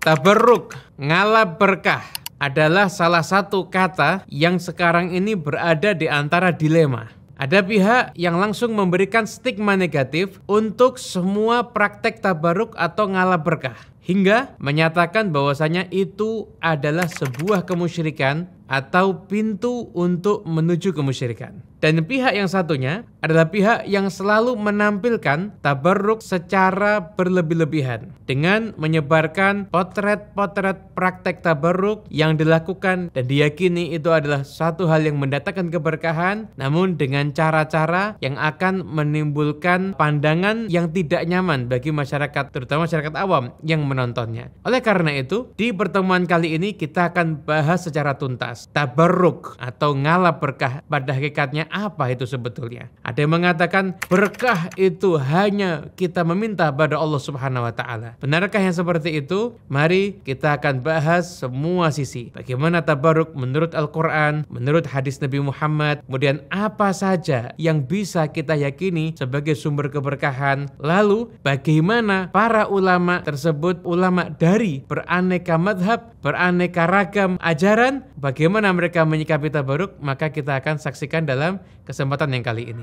Tabarruk, ngalap berkah, adalah salah satu kata yang sekarang ini berada di antara dilema. Ada pihak yang langsung memberikan stigma negatif untuk semua praktek tabarruk atau ngalap berkah, hingga menyatakan bahwasanya itu adalah sebuah kemusyrikan atau pintu untuk menuju kemusyrikan. Dan pihak yang satunya adalah pihak yang selalu menampilkan tabarruk secara berlebih-lebihan dengan menyebarkan potret-potret praktek tabarruk yang dilakukan dan diyakini itu adalah satu hal yang mendatangkan keberkahan, namun dengan cara-cara yang akan menimbulkan pandangan yang tidak nyaman bagi masyarakat, terutama masyarakat awam yang menontonnya. Oleh karena itu, di pertemuan kali ini kita akan bahas secara tuntas tabarruk atau ngalap berkah. Pada hakikatnya apa itu sebetulnya? Ada yang mengatakan berkah itu hanya kita meminta pada Allah Subhanahu wa taala. Benarkah yang seperti itu? Mari kita akan bahas semua sisi. Bagaimana tabarruk menurut Al-Qur'an, menurut hadis Nabi Muhammad, kemudian apa saja yang bisa kita yakini sebagai sumber keberkahan. Lalu bagaimana para ulama tersebut, ulama dari beraneka madhab, beraneka ragam ajaran, bagaimana mereka menyikapi tabarruk, maka kita akan saksikan dalam kesempatan yang kali ini.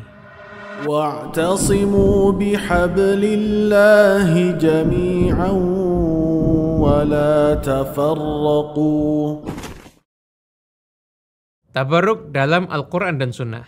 Wa'tasimu bihablillahi jami'an wa la tafarraqu. Tabarruk dalam Al-Quran dan Sunnah.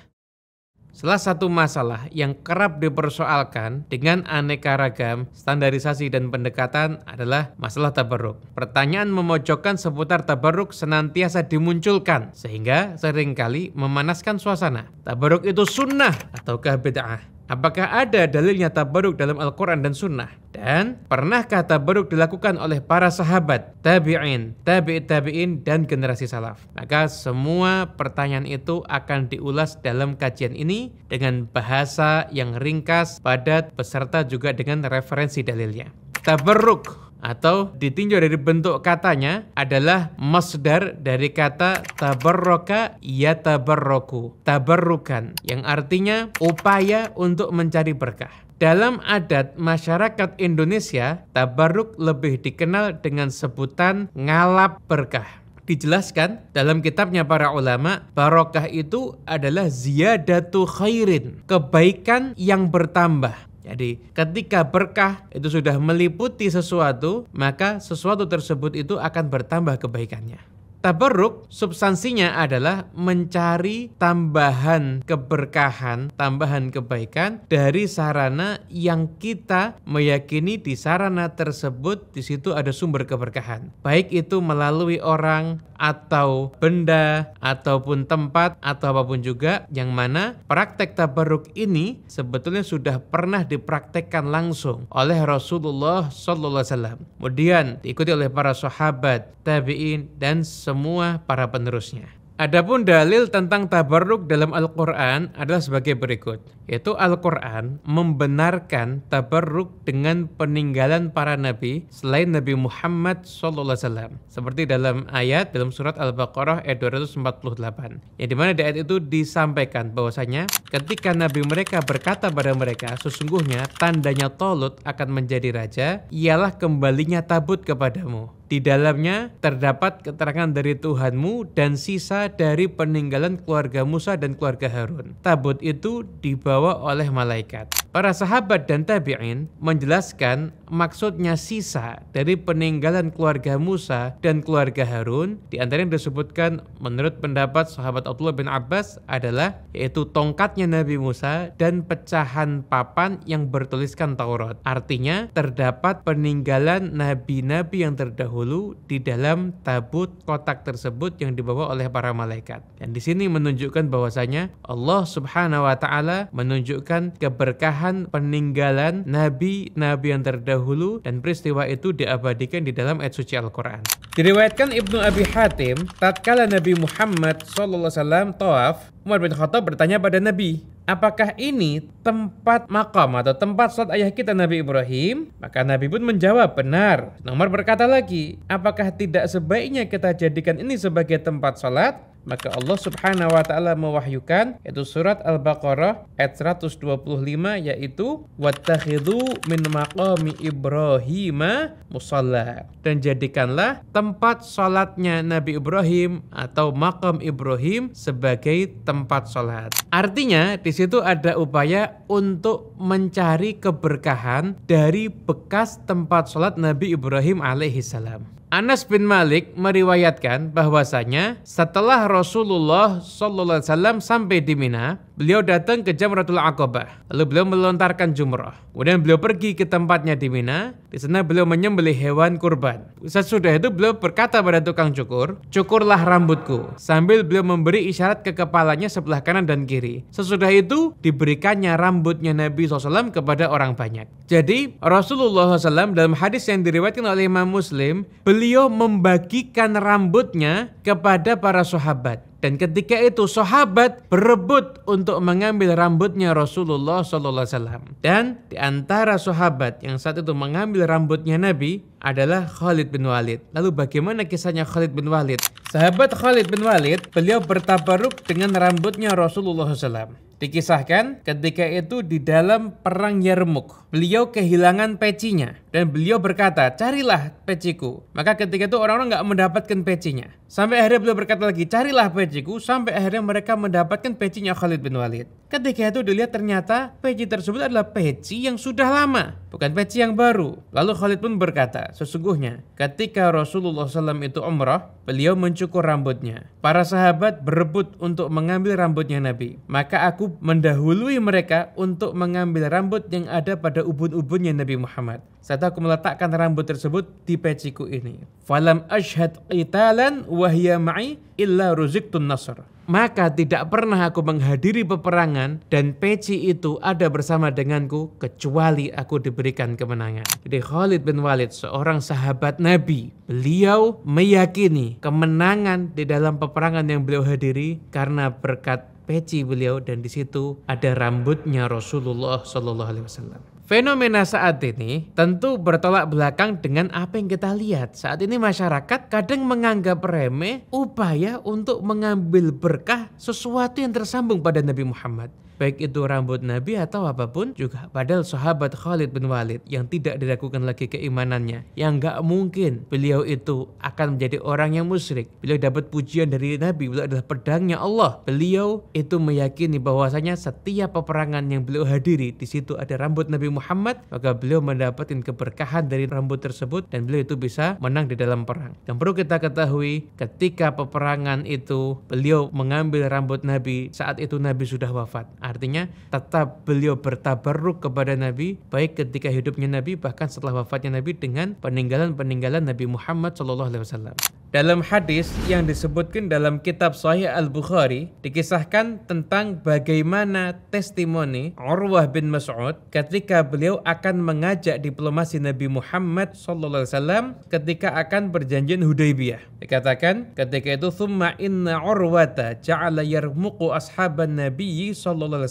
Salah satu masalah yang kerap dipersoalkan dengan aneka ragam standarisasi dan pendekatan adalah masalah tabarruk. Pertanyaan memojokkan seputar tabarruk senantiasa dimunculkan sehingga seringkali memanaskan suasana. Tabarruk itu sunnah ataukah bid'ah? Apakah ada dalilnya tabarruk dalam Al-Quran dan Sunnah? Dan pernahkah tabarruk dilakukan oleh para sahabat, tabi'in, tabi'in, dan generasi salaf? Maka semua pertanyaan itu akan diulas dalam kajian ini dengan bahasa yang ringkas, padat, beserta juga dengan referensi dalilnya. Tabarruk atau ditinjau dari bentuk katanya adalah masdar dari kata tabarroka yatabarroku, tabarrukan, yang artinya upaya untuk mencari berkah. Dalam adat masyarakat Indonesia, tabarruk lebih dikenal dengan sebutan ngalap berkah. Dijelaskan dalam kitabnya para ulama, barokah itu adalah ziyadatu khairin, kebaikan yang bertambah. Jadi ketika berkah itu sudah meliputi sesuatu, maka sesuatu tersebut itu akan bertambah kebaikannya. Tabarruk substansinya adalah mencari tambahan keberkahan, tambahan kebaikan dari sarana yang kita meyakini di sarana tersebut di situ ada sumber keberkahan. Baik itu melalui orang atau benda ataupun tempat atau apapun juga, yang mana praktek tabarruk ini sebetulnya sudah pernah dipraktekkan langsung oleh Rasulullah SAW. Kemudian diikuti oleh para sahabat, tabi'in, dan semua para penerusnya. Adapun dalil tentang tabarruk dalam Al-Quran adalah sebagai berikut, yaitu Al-Quran membenarkan tabarruk dengan peninggalan para nabi selain Nabi Muhammad SAW. Seperti dalam ayat dalam surat Al-Baqarah ayat 248, yang dimana di ayat itu disampaikan bahwasanya ketika nabi mereka berkata pada mereka, sesungguhnya tandanya Talut akan menjadi raja, ialah kembalinya tabut kepadamu. Di dalamnya terdapat keterangan dari Tuhanmu dan sisa dari peninggalan keluarga Musa dan keluarga Harun. Tabut itu dibawa oleh malaikat. Para sahabat dan tabi'in menjelaskan maksudnya sisa dari peninggalan keluarga Musa dan keluarga Harun. Di antara yang disebutkan menurut pendapat sahabat Abdullah bin Abbas adalah yaitu tongkatnya Nabi Musa dan pecahan papan yang bertuliskan Taurat. Artinya terdapat peninggalan nabi-nabi yang terdahulu di dalam tabut kotak tersebut yang dibawa oleh para malaikat. Dan di sini menunjukkan bahwasanya Allah Subhanahu wa taala menunjukkan keberkahan peninggalan nabi-nabi yang terdahulu, dan peristiwa itu diabadikan di dalam ayat suci Al-Quran. Diriwayatkan Ibnu Abi Hatim, tatkala Nabi Muhammad SAW tawaf, Umar bin Khattab bertanya pada Nabi, apakah ini tempat makam atau tempat sholat ayah kita Nabi Ibrahim? Maka Nabi pun menjawab, benar. Umar berkata lagi, apakah tidak sebaiknya kita jadikan ini sebagai tempat sholat? maka Allah Subhanahu wa taala mewahyukan, yaitu surat Al-Baqarah ayat 125, yaitu wattakhidhu min maqami Ibrahim musalla, dan jadikanlah tempat salatnya Nabi Ibrahim atau makam Ibrahim sebagai tempat salat. Artinya di situ ada upaya untuk mencari keberkahan dari bekas tempat salat Nabi Ibrahim alaihissalam. Anas bin Malik meriwayatkan bahwasanya setelah Rasulullah SAW sampai di Mina, beliau datang ke Jamratul Aqabah, lalu beliau melontarkan jumrah. Kemudian beliau pergi ke tempatnya di Mina. Di sana beliau menyembelih hewan kurban. Sesudah itu beliau berkata pada tukang cukur, "Cukurlah rambutku," sambil beliau memberi isyarat ke kepalanya sebelah kanan dan kiri. Sesudah itu diberikannya rambutnya Nabi SAW kepada orang banyak. Jadi Rasulullah SAW dalam hadis yang diriwayatkan oleh Imam Muslim, beliau membagikan rambutnya kepada para sahabat. Dan ketika itu sahabat berebut untuk mengambil rambutnya Rasulullah SAW. Dan di antara sahabat yang saat itu mengambil rambutnya Nabi adalah Khalid bin Walid. Lalu bagaimana kisahnya Khalid bin Walid? Sahabat Khalid bin Walid, beliau bertabaruk dengan rambutnya Rasulullah SAW. Dikisahkan ketika itu di dalam perang Yarmuk, beliau kehilangan pecinya dan beliau berkata, "Carilah peciku." Maka ketika itu orang-orang nggak mendapatkan pecinya. Sampai akhirnya beliau berkata lagi, "Carilah peciku." Sampai akhirnya mereka mendapatkan pecinya Khalid bin Walid. Ketika itu dilihat ternyata peci tersebut adalah peci yang sudah lama, bukan peci yang baru. Lalu Khalid pun berkata, "Sesungguhnya ketika Rasulullah SAW itu umrah, beliau mencukur rambutnya. Para sahabat berebut untuk mengambil rambutnya Nabi. Maka aku mendahului mereka untuk mengambil rambut yang ada pada ubun-ubunnya Nabi Muhammad. Saat aku meletakkan rambut tersebut di peciku ini. Falam ashhad qitalan wa hiya ma'i illa ruziqtun nasr." Maka tidak pernah aku menghadiri peperangan dan peci itu ada bersama denganku kecuali aku diberikan kemenangan. Jadi Khalid bin Walid, seorang sahabat Nabi, beliau meyakini kemenangan di dalam peperangan yang beliau hadiri karena berkat peci beliau, dan di situ ada rambutnya Rasulullah SAW. Fenomena saat ini tentu bertolak belakang dengan apa yang kita lihat. Saat ini masyarakat kadang menganggap remeh upaya untuk mengambil berkah sesuatu yang tersambung pada Nabi Muhammad. Baik itu rambut Nabi atau apapun juga. Padahal sahabat Khalid bin Walid yang tidak diragukan lagi keimanannya, yang gak mungkin beliau itu akan menjadi orang yang musyrik. Beliau dapat pujian dari Nabi, beliau adalah pedangnya Allah. Beliau itu meyakini bahwasanya setiap peperangan yang beliau hadiri, di situ ada rambut Nabi Muhammad, maka beliau mendapatkan keberkahan dari rambut tersebut dan beliau itu bisa menang di dalam perang. Dan perlu kita ketahui, ketika peperangan itu beliau mengambil rambut Nabi, saat itu Nabi sudah wafat. Artinya tetap beliau bertabarruk kepada Nabi baik ketika hidupnya Nabi bahkan setelah wafatnya Nabi dengan peninggalan-peninggalan Nabi Muhammad SAW. Dalam hadis yang disebutkan dalam kitab Sahih Al-Bukhari dikisahkan tentang bagaimana testimoni Urwah bin Mas'ud ketika beliau akan mengajak diplomasi Nabi Muhammad SAW ketika akan perjanjian Hudaybiyah. Dikatakan ketika itu thumma inna Urwata ja'ala yarmuqu ashaban nabiyyi SAW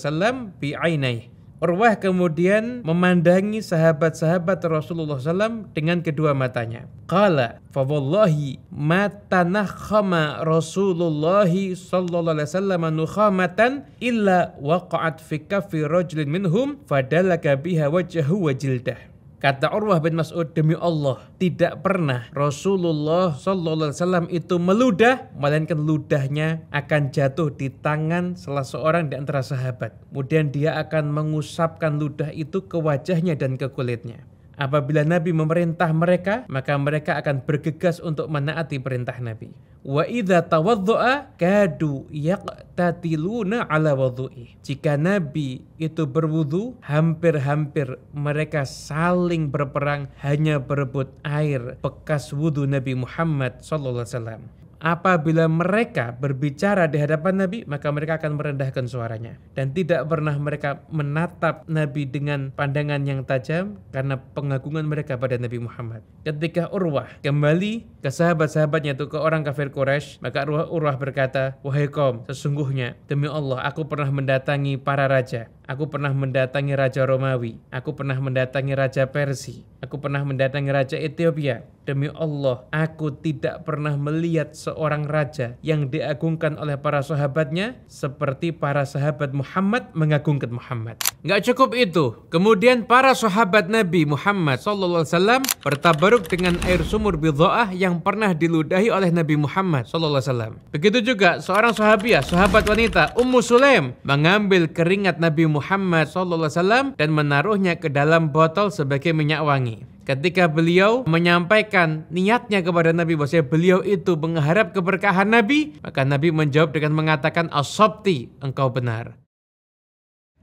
bi'ainai. Urwah kemudian memandangi sahabat-sahabat Rasulullah SAW dengan kedua matanya. Qala fa wallahi ma tanakhama Rasulullah sallallahu alaihi wasallam nukhamatan illa waqa'at fi kaffi rajulin minhum fadalaka biha wajhahu wa jildah. Kata Urwah bin Mas'ud, demi Allah, tidak pernah Rasulullah SAW itu meludah, melainkan ludahnya akan jatuh di tangan salah seorang di antara sahabat. Kemudian dia akan mengusapkan ludah itu ke wajahnya dan ke kulitnya. Apabila Nabi memerintah mereka, maka mereka akan bergegas untuk menaati perintah Nabi. Wa idza tawaddu'a kadu yaqtatiluna ala wudhu'i. Jika Nabi itu berwudu, hampir-hampir mereka saling berperang hanya berebut air bekas wudu Nabi Muhammad SAW. Apabila mereka berbicara di hadapan Nabi, maka mereka akan merendahkan suaranya. Dan tidak pernah mereka menatap Nabi dengan pandangan yang tajam karena pengagungan mereka pada Nabi Muhammad. Ketika Urwah kembali ke sahabat-sahabatnya itu, ke orang kafir Quraisy. Maka Urwah berkata, wahai kaum, sesungguhnya demi Allah aku pernah mendatangi para raja. Aku pernah mendatangi Raja Romawi, aku pernah mendatangi Raja Persia, aku pernah mendatangi Raja Ethiopia. Demi Allah, aku tidak pernah melihat seorang raja yang diagungkan oleh para sahabatnya seperti para sahabat Muhammad mengagungkan Muhammad. Nggak cukup itu. Kemudian para sahabat Nabi Muhammad SAW bertabaruk dengan air sumur Bidha'ah yang pernah diludahi oleh Nabi Muhammad SAW. Begitu juga seorang sahabiah, sahabat wanita Ummu Sulaim mengambil keringat Nabi Muhammad SAW dan menaruhnya ke dalam botol sebagai minyak wangi. Ketika beliau menyampaikan niatnya kepada Nabi bahwa beliau itu mengharap keberkahan Nabi, maka Nabi menjawab dengan mengatakan, "As-sabti, engkau benar."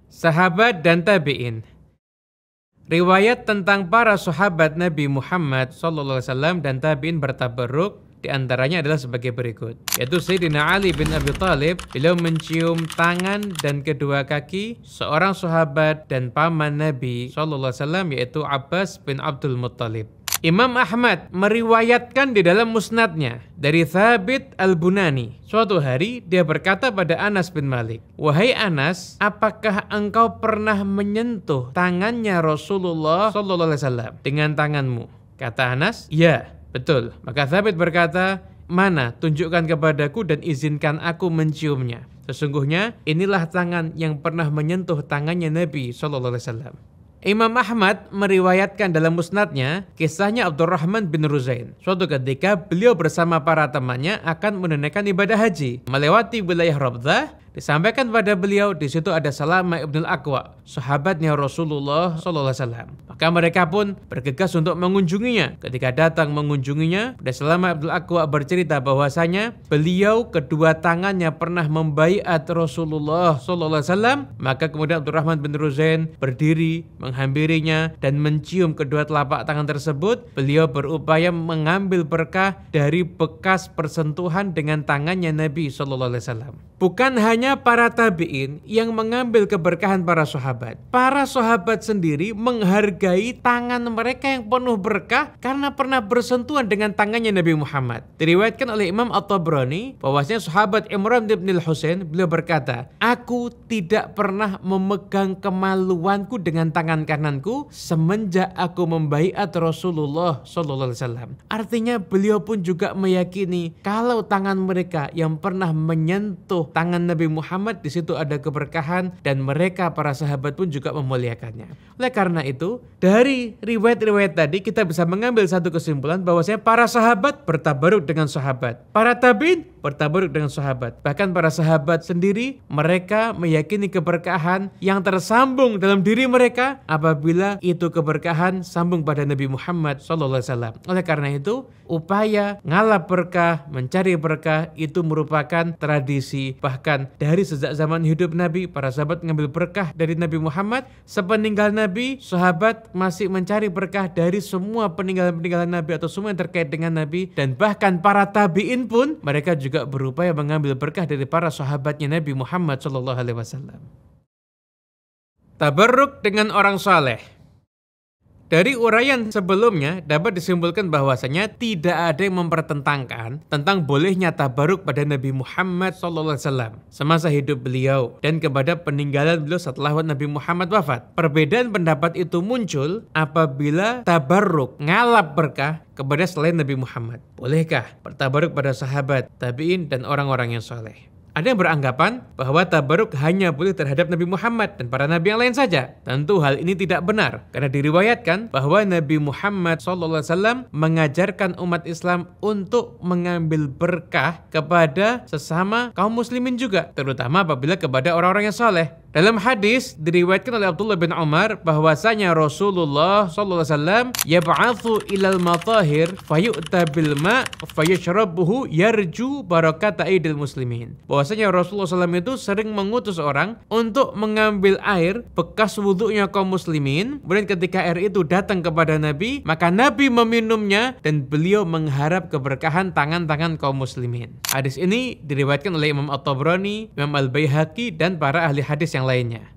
Sahabat dan tabi'in. Riwayat tentang para sahabat Nabi Muhammad SAW dan tabi'in bertabarruk di antaranya adalah sebagai berikut, yaitu Sayyidina Ali bin Abi Thalib, beliau mencium tangan dan kedua kaki seorang sahabat dan paman Nabi SAW, yaitu Abbas bin Abdul Muttalib. Imam Ahmad meriwayatkan di dalam musnadnya dari Thabit Al-Bunani. Suatu hari dia berkata pada Anas bin Malik, "Wahai Anas, apakah engkau pernah menyentuh tangannya Rasulullah SAW dengan tanganmu?" Kata Anas, "Ya, betul." Maka Thabit berkata, "Mana? Tunjukkan kepadaku dan izinkan aku menciumnya. Sesungguhnya inilah tangan yang pernah menyentuh tangannya Nabi SAW." Imam Ahmad meriwayatkan dalam musnadnya kisahnya Abdurrahman bin Ruzain. Suatu ketika beliau bersama para temannya akan menunaikan ibadah haji. Melewati wilayah Rabdah, disampaikan pada beliau di situ ada Salamah ibn al-Aqwa, sahabatnya Rasulullah SAW. Maka mereka pun bergegas untuk mengunjunginya. Ketika datang mengunjunginya, Salamah ibn al-Aqwa bercerita bahwasanya beliau kedua tangannya pernah membaiat Rasulullah SAW. Maka kemudian Abdurrahman bin Ruzain berdiri menghampirinya dan mencium kedua telapak tangan tersebut. Beliau berupaya mengambil berkah dari bekas persentuhan dengan tangannya Nabi SAW. Bukan hanya para tabi'in yang mengambil keberkahan para sahabat. Para sahabat sendiri menghargai tangan mereka yang penuh berkah karena pernah bersentuhan dengan tangannya Nabi Muhammad. Diriwayatkan oleh Imam At-Tabrani bahwasanya sahabat Imran bin Al-Husain, beliau berkata, "Aku tidak pernah memegang kemaluanku dengan tangan kananku semenjak aku membaiat Rasulullah SAW." Artinya beliau pun juga meyakini kalau tangan mereka yang pernah menyentuh tangan Nabi Muhammad, di situ ada keberkahan dan mereka para sahabat pun juga memuliakannya. Oleh karena itu, dari riwayat-riwayat tadi kita bisa mengambil satu kesimpulan bahwasanya para sahabat bertabaruk dengan sahabat, para tabi'in bertabaruk dengan sahabat. Bahkan para sahabat sendiri mereka meyakini keberkahan yang tersambung dalam diri mereka apabila itu keberkahan sambung pada Nabi Muhammad SAW. Oleh karena itu, upaya ngalap berkah, mencari berkah itu merupakan tradisi. Bahkan dari sejak zaman hidup Nabi, para sahabat mengambil berkah dari Nabi Muhammad. Sepeninggal Nabi, sahabat masih mencari berkah dari semua peninggalan-peninggalan Nabi atau semua yang terkait dengan Nabi. Dan bahkan para tabi'in pun mereka juga berupaya mengambil berkah dari para sahabatnya Nabi Muhammad SAW. Tabarruk dengan orang saleh. Dari uraian sebelumnya dapat disimpulkan bahwasanya tidak ada yang mempertentangkan tentang bolehnya tabaruk pada Nabi Muhammad SAW semasa hidup beliau dan kepada peninggalan beliau setelah Nabi Muhammad wafat. Perbedaan pendapat itu muncul apabila tabaruk ngalap berkah kepada selain Nabi Muhammad. Bolehkah bertabaruk pada sahabat, tabi'in dan orang-orang yang soleh? Ada yang beranggapan bahwa tabaruk hanya boleh terhadap Nabi Muhammad dan para nabi yang lain saja. Tentu hal ini tidak benar, karena diriwayatkan bahwa Nabi Muhammad SAW mengajarkan umat Islam untuk mengambil berkah kepada sesama kaum muslimin juga, terutama apabila kepada orang-orang yang soleh. Dalam hadis diriwayatkan oleh Abdullah bin Umar bahwasanya Rasulullah SAW yab'atsu ilal matahir fayu'ta bil ma' fayashrabuhu yarju barakata aidil muslimin. Bahwasanya Rasulullah SAW itu sering mengutus orang untuk mengambil air bekas wudhunya kaum muslimin. Kemudian ketika air itu datang kepada Nabi, maka Nabi meminumnya dan beliau mengharap keberkahan tangan-tangan kaum muslimin. Hadis ini diriwayatkan oleh Imam At-Tabrani, Imam Al-Baihaqi dan para ahli hadis yang lainnya.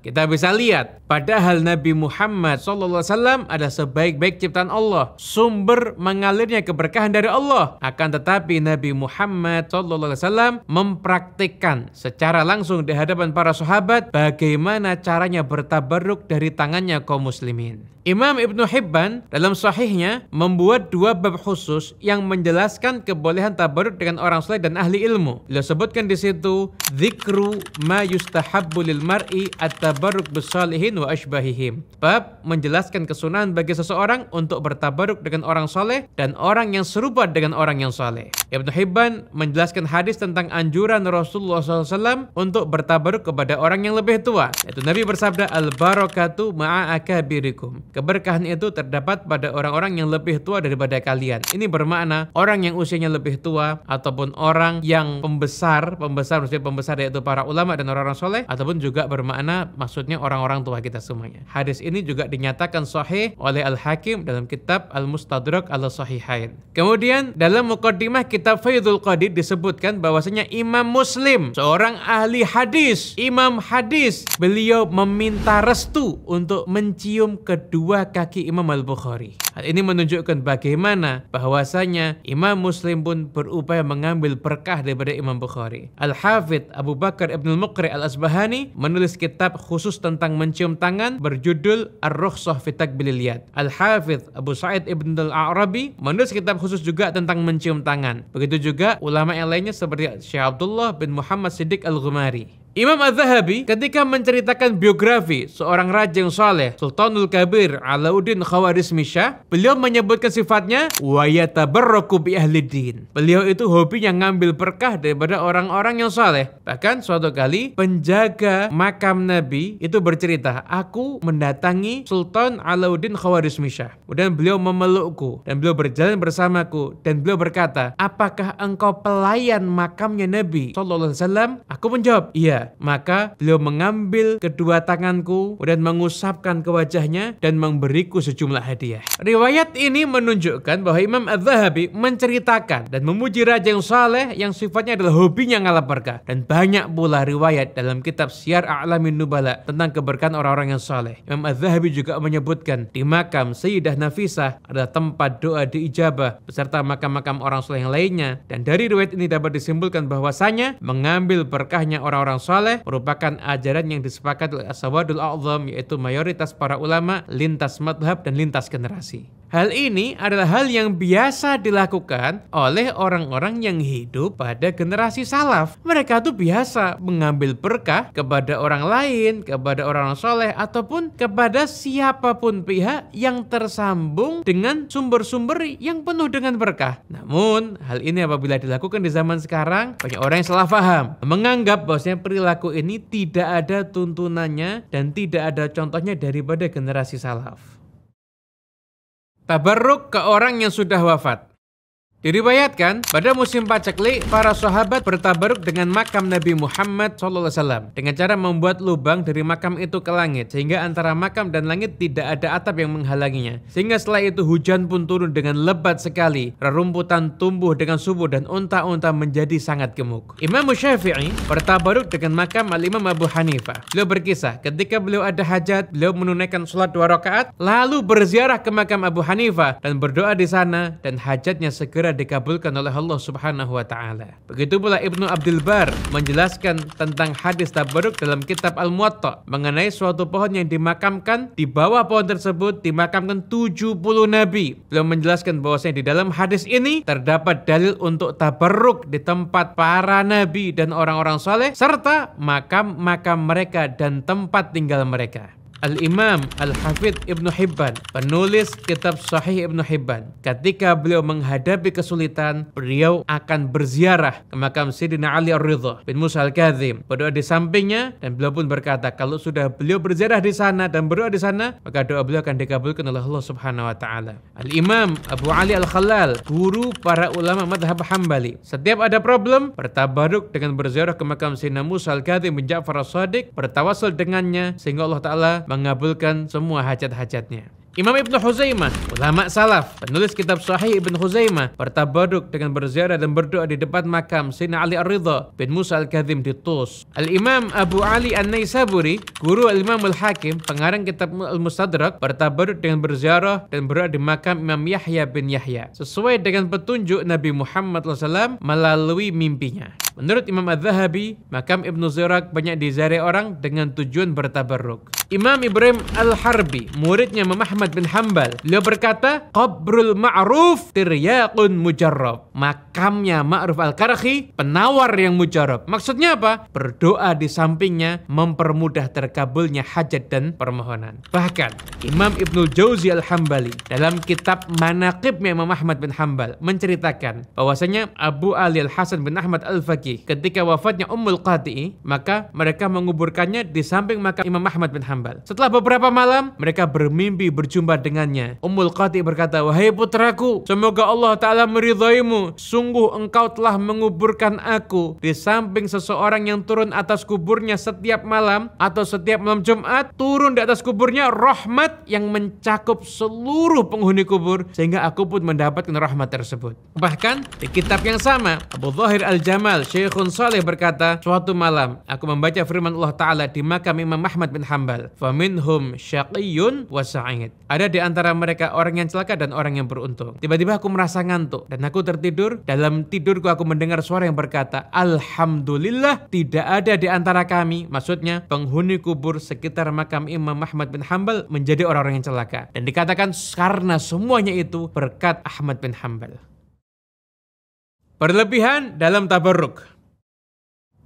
Kita bisa lihat, padahal Nabi Muhammad SAW adalah sebaik-baik ciptaan Allah, sumber mengalirnya keberkahan dari Allah. Akan tetapi Nabi Muhammad SAW mempraktikkan secara langsung di hadapan para sahabat bagaimana caranya bertabarruk dari tangannya kaum muslimin. Imam Ibnu Hibban dalam sahihnya membuat 2 bab khusus yang menjelaskan kebolehan tabarruk dengan orang saleh dan ahli ilmu. Beliau sebutkan di situ dzikru ma yustahabbu lil mar'i at-tabarruk bis-shalihin wa asbahihim. Bab menjelaskan kesunahan bagi seseorang untuk bertabarruk dengan orang saleh dan orang yang serupa dengan orang yang saleh. Ibnu Hibban menjelaskan hadis tentang anjuran Rasulullah SAW untuk bertabarruk kepada orang yang lebih tua. Yaitu Nabi bersabda, al-barakatu ma'a akabirikum. Keberkahan itu terdapat pada orang-orang yang lebih tua daripada kalian. Ini bermakna orang yang usianya lebih tua ataupun orang yang pembesar maksudnya pembesar yaitu para ulama dan orang-orang soleh, ataupun juga bermakna maksudnya orang-orang tua kita semuanya. Hadis ini juga dinyatakan sahih oleh Al-Hakim dalam kitab Al-Mustadrak Al-Sahihain. Kemudian dalam muqaddimah kitab Faidul Qadir disebutkan bahwasanya Imam Muslim, seorang ahli hadis, imam hadis, beliau meminta restu untuk mencium kedua kaki Imam Al-Bukhari. Hal ini menunjukkan bagaimana bahwasanya Imam Muslim pun berupaya mengambil berkah daripada Imam Bukhari. Al-Hafidh Abu Bakar Ibn Al-Muqri Al-Asbahani menulis kitab khusus tentang mencium tangan berjudul Ar-Rukhsah fi Taqbilil Yad. Al-Hafidh Abu Sa'id Ibn Al-A'rabi menulis kitab khusus juga tentang mencium tangan. Begitu juga ulama yang lainnya seperti Syekh Abdullah bin Muhammad Siddiq Al-Ghumari. Imam Az-Zahabi ketika menceritakan biografi seorang raja yang saleh, Sultanul Kabir Alauddin Khawarizmi Shah, beliau menyebutkan sifatnya wa yatabarraku bi ahlid-din. Beliau itu hobinya ngambil berkah daripada orang-orang yang saleh. Bahkan suatu kali penjaga makam Nabi itu bercerita, aku mendatangi Sultan Alauddin Khawarizmi Shah. Kemudian beliau memelukku dan beliau berjalan bersamaku dan beliau berkata, apakah engkau pelayan makamnya Nabi SAW? Aku menjawab, iya. Maka beliau mengambil kedua tanganku dan mengusapkan ke wajahnya dan memberiku sejumlah hadiah. Riwayat ini menunjukkan bahwa Imam Az-Zahabi menceritakan dan memuji raja yang saleh yang sifatnya adalah hobinya ngalap berkah. Dan banyak pula riwayat dalam kitab Syiar A'lamin Nubala tentang keberkahan orang-orang yang saleh. Imam Az-Zahabi juga menyebutkan di makam Sayyidah Nafisah adalah tempat doa diijabah beserta makam-makam orang saleh yang lainnya. Dan dari riwayat ini dapat disimpulkan bahwasanya mengambil berkahnya orang-orang saleh merupakan ajaran yang disepakati oleh As-Sawadul A'zam, yaitu mayoritas para ulama lintas madhab dan lintas generasi. Hal ini adalah hal yang biasa dilakukan oleh orang-orang yang hidup pada generasi salaf. Mereka tuh biasa mengambil berkah kepada orang lain, kepada orang soleh, ataupun kepada siapapun pihak yang tersambung dengan sumber-sumber yang penuh dengan berkah. Namun, hal ini apabila dilakukan di zaman sekarang, banyak orang yang salah paham, menganggap bahwasanya perilaku ini tidak ada tuntunannya dan tidak ada contohnya daripada generasi salaf. Tabarruk ke orang yang sudah wafat. Diriwayatkan pada musim paceklik para sahabat bertabarruk dengan makam Nabi Muhammad SAW dengan cara membuat lubang dari makam itu ke langit sehingga antara makam dan langit tidak ada atap yang menghalanginya. Sehingga setelah itu hujan pun turun dengan lebat sekali, rerumputan tumbuh dengan subur dan unta-unta menjadi sangat gemuk. Imam Syafi'i bertabarruk dengan makam Al-Imam Abu Hanifah. Beliau berkisah ketika beliau ada hajat, beliau menunaikan sholat 2 rakaat lalu berziarah ke makam Abu Hanifah dan berdoa di sana dan hajatnya segera dikabulkan oleh Allah Subhanahu wa taala. Begitu pula Ibnu Abdul Bar menjelaskan tentang hadis tabarruk dalam kitab Al-Muwatta mengenai suatu pohon yang dimakamkan, di bawah pohon tersebut dimakamkan 70 nabi. Beliau menjelaskan bahwasanya di dalam hadis ini terdapat dalil untuk tabarruk di tempat para nabi dan orang-orang saleh serta makam-makam mereka dan tempat tinggal mereka. Al-Imam Al-Hafidh Ibnu Hibban, penulis kitab Sahih Ibnu Hibban, ketika beliau menghadapi kesulitan, beliau akan berziarah ke makam Sayyidina Ali Ar-Ridha bin Musa Al-Kadzim, berdoa di sampingnya, dan beliau pun berkata kalau sudah beliau berziarah di sana dan berdoa di sana, maka doa beliau akan dikabulkan oleh Allah Subhanahu wa taala. Al-Imam Abu Ali Al-Khalal, guru para ulama madhab Hambali, setiap ada problem bertabaruk dengan berziarah ke makam Sayyidina Musa Al-Kadzim bin Ja'far As-Shadiq, bertawassul dengannya sehingga Allah taala mengabulkan semua hajat-hajatnya. Imam Ibnu Huzaimah, ulama salaf, penulis kitab Sahih Ibnu Huzaimah, bertabaruk dengan berziarah dan berdoa di depan makam Sayyidina Ali Ar-Ridha bin Musa Al-Kadzim di Tus. Al-Imam Abu Ali An-Naisaburi, guru Al-Imam Al-Hakim, pengarang kitab Al-Mustadrak, bertabaruk dengan berziarah dan berdoa di makam Imam Yahya bin Yahya sesuai dengan petunjuk Nabi Muhammad SAW melalui mimpinya. Menurut Imam Az-Zahabi, makam Ibnu Zirak banyak diziarahi orang dengan tujuan bertabarruk. Imam Ibrahim Al-Harbi, muridnya Imam Ahmad bin Hanbal, beliau berkata, Qabrul Ma'ruf tiryaqun mujarrab. Makamnya Ma'ruf Al-Karhi, penawar yang mujarrab. Maksudnya apa? Berdoa di sampingnya mempermudah terkabulnya hajat dan permohonan. Bahkan Imam Ibnul Jauzi Al-Hambali dalam kitab Manaqibnya Imam Ahmad bin Hanbal menceritakan bahwasanya Abu Ali Al-Hasan bin Ahmad Al-Faqih ketika wafatnya Ummul Qati'i, maka mereka menguburkannya di samping makam Imam Ahmad bin Hanbal. Setelah beberapa malam, mereka bermimpi berjumpa dengannya. Ummul Qati'i berkata, "Wahai putraku, semoga Allah Ta'ala meridhaimu. Sungguh engkau telah menguburkan aku di samping seseorang yang turun atas kuburnya setiap malam atau setiap malam Jumat, turun di atas kuburnya rahmat yang mencakup seluruh penghuni kubur, sehingga aku pun mendapatkan rahmat tersebut." Bahkan di kitab yang sama, Abu Dhahir Al-Jamal, Syekhun Saleh berkata, suatu malam aku membaca firman Allah Ta'ala di makam Imam Ahmad bin Hanbal, "Faminhum syaqiyyun wa sa'id." Ada di antara mereka orang yang celaka dan orang yang beruntung. Tiba-tiba aku merasa ngantuk dan aku tertidur. Dalam tidurku aku mendengar suara yang berkata, "Alhamdulillah, tidak ada di antara kami," maksudnya penghuni kubur sekitar makam Imam Ahmad bin Hanbal, menjadi orang-orang yang celaka. Dan dikatakan karena semuanya itu berkat Ahmad bin Hanbal. Berlebihan dalam tabarruk.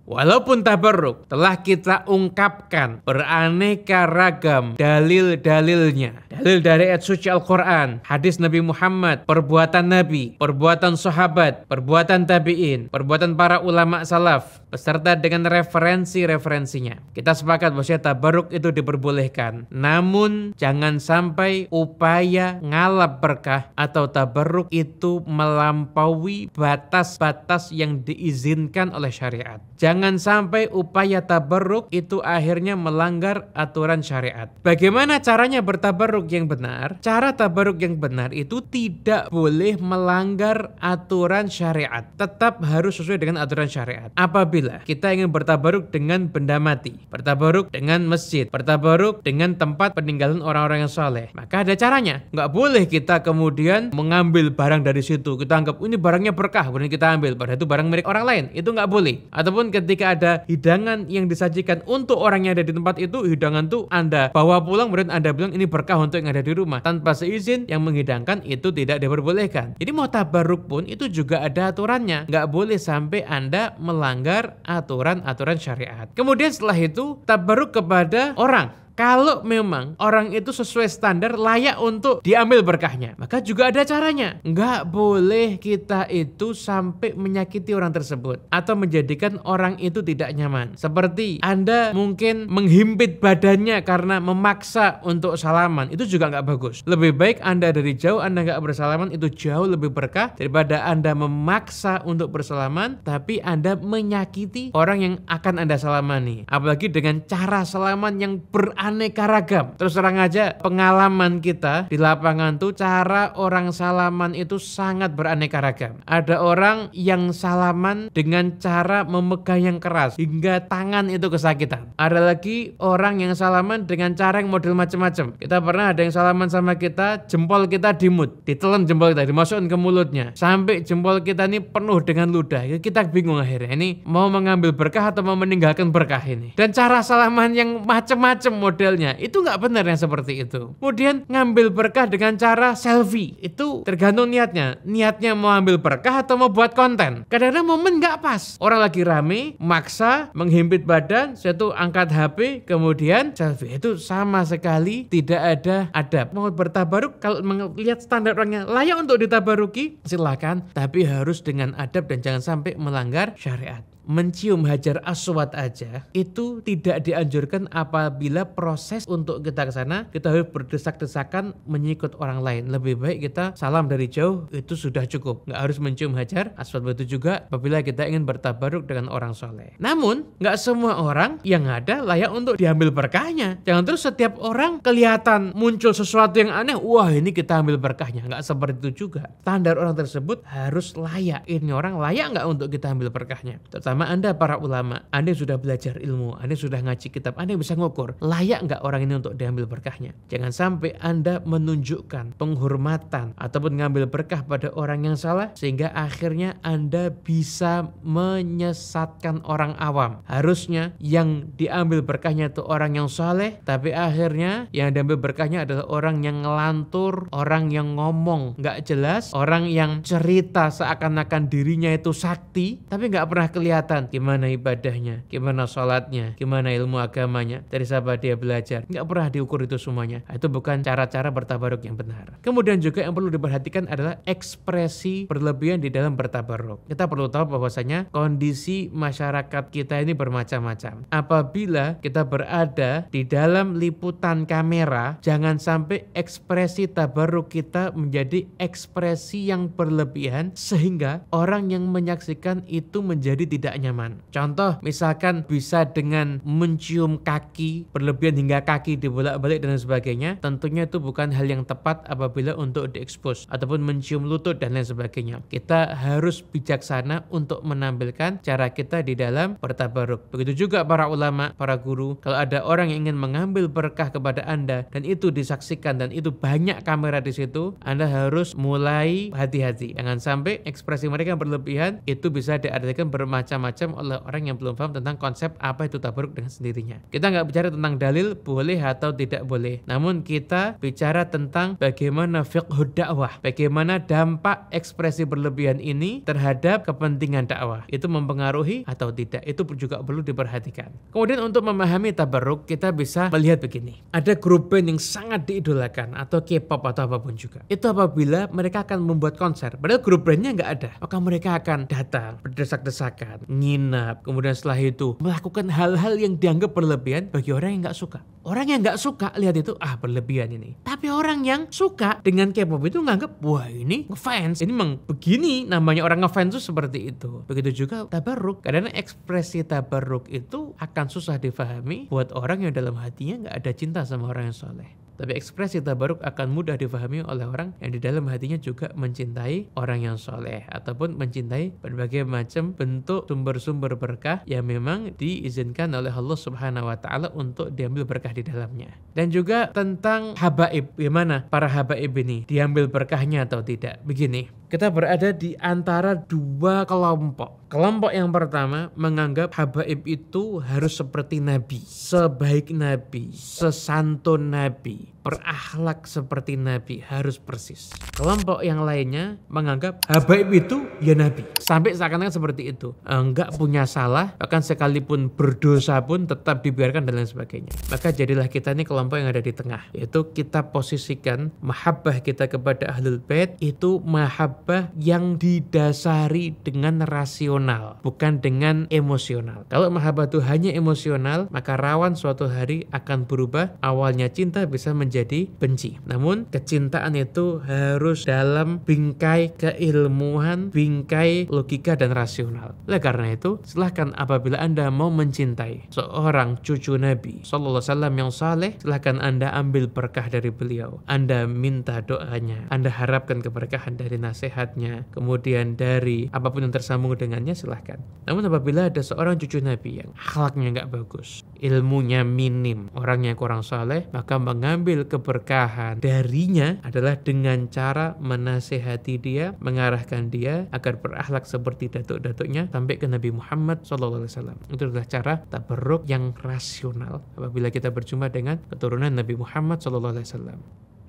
Walaupun tabarruk telah kita ungkapkan beraneka ragam dalil-dalilnya. Dalil dari ayat suci Al-Quran, hadis Nabi Muhammad, perbuatan Nabi, perbuatan sahabat, perbuatan tabi'in, perbuatan para ulama salaf, beserta dengan referensi-referensinya. Kita sepakat bahwa tabarruk itu diperbolehkan. Namun jangan sampai upaya ngalap berkah atau tabarruk itu melampaui batas-batas yang diizinkan oleh syariat. Jangan sampai upaya tabarruk itu akhirnya melanggar aturan syariat. Bagaimana caranya bertabarruk yang benar? Cara tabarruk yang benar itu tidak boleh melanggar aturan syariat. Tetap harus sesuai dengan aturan syariat. Apabila kita ingin bertabarruk dengan benda mati, bertabarruk dengan masjid, bertabarruk dengan tempat peninggalan orang-orang yang soleh, maka ada caranya. Nggak boleh kita kemudian mengambil barang dari situ. Kita anggap ini barangnya berkah, kemudian kita ambil. Padahal itu barang milik orang lain. Itu nggak boleh. Ataupun ketika ada hidangan yang disajikan untuk orang yang ada di tempat itu, hidangan itu Anda bawa pulang, kemudian Anda bilang ini berkah untuk yang ada di rumah, tanpa seizin yang menghidangkan, itu tidak diperbolehkan. Jadi mau tabarruk pun itu juga ada aturannya. Nggak boleh sampai Anda melanggar aturan-aturan syariat. Kemudian setelah itu tabarruk kepada orang. Kalau memang orang itu sesuai standar layak untuk diambil berkahnya, maka juga ada caranya. Nggak boleh kita itu sampai menyakiti orang tersebut atau menjadikan orang itu tidak nyaman. Seperti Anda mungkin menghimpit badannya karena memaksa untuk salaman, itu juga nggak bagus. Lebih baik Anda dari jauh, Anda nggak bersalaman, itu jauh lebih berkah daripada Anda memaksa untuk bersalaman tapi Anda menyakiti orang yang akan Anda salamani. Apalagi dengan cara salaman yang beraneka ragam. Terus terang aja, pengalaman kita di lapangan tuh cara orang salaman itu sangat beraneka ragam. Ada orang yang salaman dengan cara memegang yang keras hingga tangan itu kesakitan. Ada lagi orang yang salaman dengan cara yang model macam-macam. Kita pernah ada yang salaman sama kita, jempol kita dimut, ditelan jempol kita, dimasukin ke mulutnya, sampai jempol kita ini penuh dengan ludah. Kita bingung akhirnya, ini mau mengambil berkah atau mau meninggalkan berkah ini. Dan cara salaman yang macam-macam modelnya, itu nggak benar yang seperti itu. Kemudian ngambil berkah dengan cara selfie, itu tergantung niatnya. Niatnya mau ambil berkah atau mau buat konten. Kadang-kadang momen nggak pas, orang lagi rame, maksa menghimpit badan, satu angkat HP, kemudian selfie. Itu sama sekali tidak ada adab. Mau bertabaruk, kalau melihat standar orangnya layak untuk ditabaruki, silakan, tapi harus dengan adab dan jangan sampai melanggar syariat. mencium hajar aswad aja itu tidak dianjurkan apabila proses untuk kita ke sana kita harus berdesak-desakan menyikut orang lain. Lebih baik kita salam dari jauh, itu sudah cukup. Nggak harus mencium hajar aswad. Begitu juga apabila kita ingin bertabaruk dengan orang soleh. Namun nggak semua orang yang ada layak untuk diambil berkahnya. Jangan terus setiap orang kelihatan muncul sesuatu yang aneh, wah ini kita ambil berkahnya. Nggak seperti itu juga. Standar orang tersebut harus layak. Ini orang layak nggak untuk kita ambil berkahnya? Terutama Anda para ulama, Anda sudah belajar ilmu, Anda sudah ngaji kitab, Anda bisa ngukur layak nggak orang ini untuk diambil berkahnya. Jangan sampai Anda menunjukkan penghormatan ataupun ngambil berkah pada orang yang salah sehingga akhirnya Anda bisa menyesatkan orang awam. Harusnya yang diambil berkahnya itu orang yang saleh, tapi akhirnya yang diambil berkahnya adalah orang yang ngelantur, orang yang ngomong nggak jelas, orang yang cerita seakan-akan dirinya itu sakti, tapi nggak pernah kelihatan gimana ibadahnya, gimana sholatnya, gimana ilmu agamanya, dari siapa dia belajar. Nggak pernah diukur itu semuanya. Itu bukan cara-cara bertabaruk yang benar. Kemudian juga yang perlu diperhatikan adalah ekspresi berlebihan di dalam bertabaruk. Kita perlu tahu bahwasanya kondisi masyarakat kita ini bermacam-macam. Apabila kita berada di dalam liputan kamera, jangan sampai ekspresi tabaruk kita menjadi ekspresi yang berlebihan sehingga orang yang menyaksikan itu menjadi tidak nyaman. Contoh, misalkan bisa dengan mencium kaki berlebihan hingga kaki dibolak-balik dan sebagainya, tentunya itu bukan hal yang tepat apabila untuk diekspos ataupun mencium lutut dan lain sebagainya. Kita harus bijaksana untuk menampilkan cara kita di dalam bertabaruk. Begitu juga para ulama, para guru, kalau ada orang yang ingin mengambil berkah kepada Anda dan itu disaksikan dan itu banyak kamera di situ, Anda harus mulai hati-hati. Jangan sampai ekspresi mereka yang berlebihan itu bisa diartikan bermacam-macam oleh orang yang belum paham tentang konsep apa itu tabaruk dengan sendirinya. Kita nggak bicara tentang dalil boleh atau tidak boleh, namun kita bicara tentang bagaimana fiqhud dakwah, bagaimana dampak ekspresi berlebihan ini terhadap kepentingan dakwah, itu mempengaruhi atau tidak, itu juga perlu diperhatikan. Kemudian untuk memahami tabaruk kita bisa melihat begini, ada grup band yang sangat diidolakan atau K-pop atau apapun juga, itu apabila mereka akan membuat konser padahal grup bandnya nggak ada, maka mereka akan datang berdesak-desakan, nginap, kemudian setelah itu melakukan hal-hal yang dianggap berlebihan bagi orang yang nggak suka. Orang yang nggak suka lihat itu, berlebihan ini. Tapi orang yang suka dengan K-pop itu nganggap, wah ini ngefans, ini memang begini namanya orang ngefans itu seperti itu. Begitu juga tabarruk. Karena ekspresi tabarruk itu akan susah difahami buat orang yang dalam hatinya nggak ada cinta sama orang yang soleh. Tapi ekspresi tabarruk akan mudah difahami oleh orang yang di dalam hatinya juga mencintai orang yang soleh ataupun mencintai berbagai macam bentuk sumber-sumber berkah yang memang diizinkan oleh Allah Subhanahu wa taala untuk diambil berkah di dalamnya. Dan juga tentang habaib, bagaimana para habaib ini diambil berkahnya atau tidak. Begini, kita berada di antara dua kelompok. Kelompok yang pertama menganggap habaib itu harus seperti Nabi, sebaik Nabi, sesantun Nabi, berakhlak seperti Nabi, harus persis. Kelompok yang lainnya menganggap habaib itu ya Nabi, sampai seakan-akan seperti itu, enggak punya salah, bahkan sekalipun berdosa pun tetap dibiarkan dan lain sebagainya. Maka jadilah kita ini kelompok yang ada di tengah, yaitu kita posisikan mahabbah kita kepada Ahlul Bait itu mahabbah yang didasari dengan rasional, bukan dengan emosional. Kalau mahabbah itu hanya emosional, maka rawan suatu hari akan berubah, awalnya cinta bisa menjadi benci. Namun kecintaan itu harus dalam bingkai keilmuan, bingkai logika dan rasional. Oleh karena itu, silahkan apabila Anda mau mencintai seorang cucu Nabi sallallahu alaihi wasallam yang saleh, silahkan Anda ambil berkah dari beliau. Anda minta doanya, Anda harapkan keberkahan dari nasihatnya, kemudian dari apapun yang tersambung dengannya, silahkan. Namun apabila ada seorang cucu Nabi yang akhlaknya nggak bagus, ilmunya minim, orangnya kurang saleh, maka mengambil keberkahan darinya adalah dengan cara menasihati dia, mengarahkan dia agar berakhlak seperti datuk-datuknya sampai ke Nabi Muhammad SAW. Itu adalah cara tabarruk yang rasional apabila kita berjumpa dengan keturunan Nabi Muhammad SAW.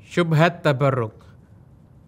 Syubhat tabarruk.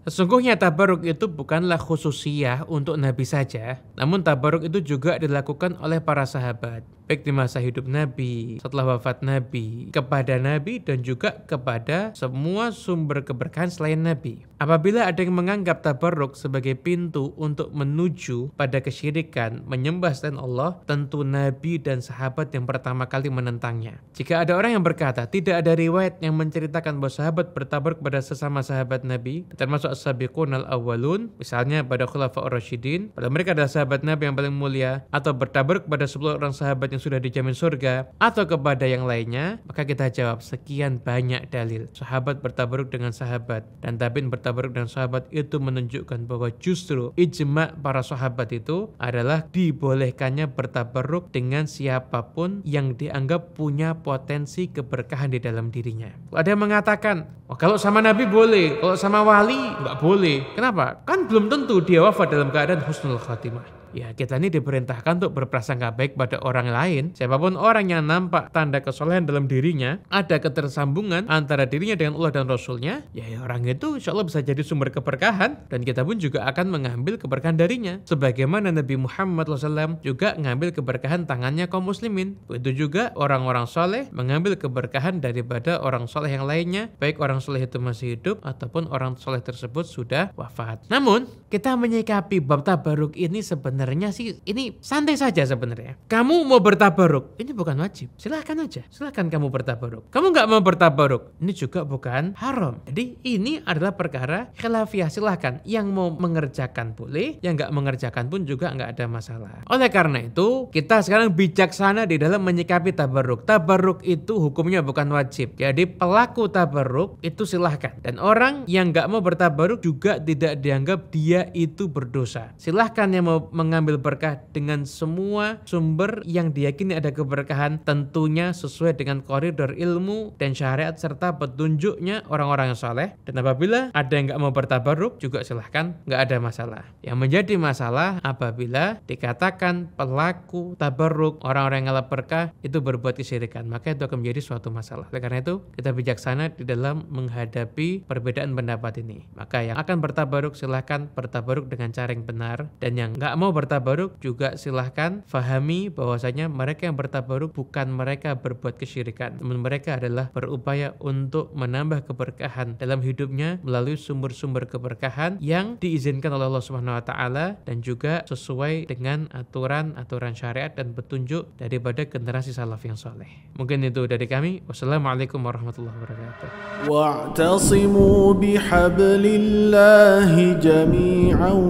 Sesungguhnya tabaruk itu bukanlah khususiyah untuk Nabi saja, namun tabaruk itu juga dilakukan oleh para sahabat, baik di masa hidup Nabi, setelah wafat Nabi, kepada Nabi dan juga kepada semua sumber keberkahan selain Nabi. Apabila ada yang menganggap tabaruk sebagai pintu untuk menuju pada kesyirikan, menyembah selain Allah, tentu Nabi dan sahabat yang pertama kali menentangnya. Jika ada orang yang berkata tidak ada riwayat yang menceritakan bahwa sahabat bertabaruk pada sesama sahabat Nabi, termasuk as-sabiqun al-awwalun, misalnya pada khulafa'ur rasyidin, pada mereka adalah sahabat Nabi yang paling mulia, atau bertabaruk pada 10 orang sahabat yang sudah dijamin surga, atau kepada yang lainnya, maka kita jawab sekian banyak dalil. Sahabat bertabaruk dengan sahabat, dan tabi'in bertabaruk dengan sahabat, itu menunjukkan bahwa justru ijma' para sahabat itu adalah dibolehkannya bertabaruk dengan siapapun yang dianggap punya potensi keberkahan di dalam dirinya. Ada yang mengatakan, oh, kalau sama Nabi boleh, kalau sama wali nggak boleh. Kenapa? Kan belum tentu dia wafat dalam keadaan husnul khatimah. Ya, kita ini diperintahkan untuk berprasangka baik pada orang lain. Siapapun orang yang nampak tanda kesolehan dalam dirinya, ada ketersambungan antara dirinya dengan Allah dan Rasulnya, ya orang itu insya Allah bisa jadi sumber keberkahan, dan kita pun juga akan mengambil keberkahan darinya. Sebagaimana Nabi Muhammad SAW juga mengambil keberkahan tangannya kaum muslimin. Begitu juga orang-orang soleh mengambil keberkahan daripada orang soleh yang lainnya, baik orang soleh itu masih hidup ataupun orang soleh tersebut sudah wafat. Namun, kita menyikapi bab tabaruk ini sebenarnya sih ini santai saja sebenarnya. Kamu mau bertabaruk, ini bukan wajib. Silahkan aja, silahkan kamu bertabaruk. Kamu nggak mau bertabaruk, ini juga bukan haram. Jadi ini adalah perkara khilafiyah. Silahkan, yang mau mengerjakan boleh, yang nggak mengerjakan pun juga nggak ada masalah. Oleh karena itu, kita sekarang bijaksana di dalam menyikapi tabaruk. Tabaruk itu hukumnya bukan wajib. Jadi pelaku tabaruk itu silahkan. Dan orang yang nggak mau bertabaruk juga tidak dianggap dia itu berdosa. Silahkan yang mau mengambil berkah dengan semua sumber yang diyakini ada keberkahan, tentunya sesuai dengan koridor ilmu dan syariat serta petunjuknya orang-orang yang soleh. Dan apabila ada yang nggak mau bertabaruk juga silahkan, nggak ada masalah. Yang menjadi masalah apabila dikatakan pelaku tabaruk, orang-orang yang ngalap berkah itu berbuat kesyirikan, maka itu akan menjadi suatu masalah. Oleh karena itu kita bijaksana di dalam menghadapi perbedaan pendapat ini. Maka yang akan bertabaruk silahkan bertabaruk dengan cara yang benar, dan yang nggak mau bertabaruk juga silahkan fahami bahwasanya mereka yang bertabaruk bukan mereka berbuat kesyirikan, namun mereka adalah berupaya untuk menambah keberkahan dalam hidupnya melalui sumber-sumber keberkahan yang diizinkan oleh Allah Subhanahu wa taala dan juga sesuai dengan aturan-aturan syariat dan petunjuk daripada generasi salaf yang saleh. Mungkin itu dari kami. Wassalamualaikum warahmatullahi wabarakatuh. Wa'tasimu bihablillahi jami'an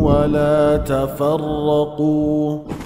wa la tafarraqu.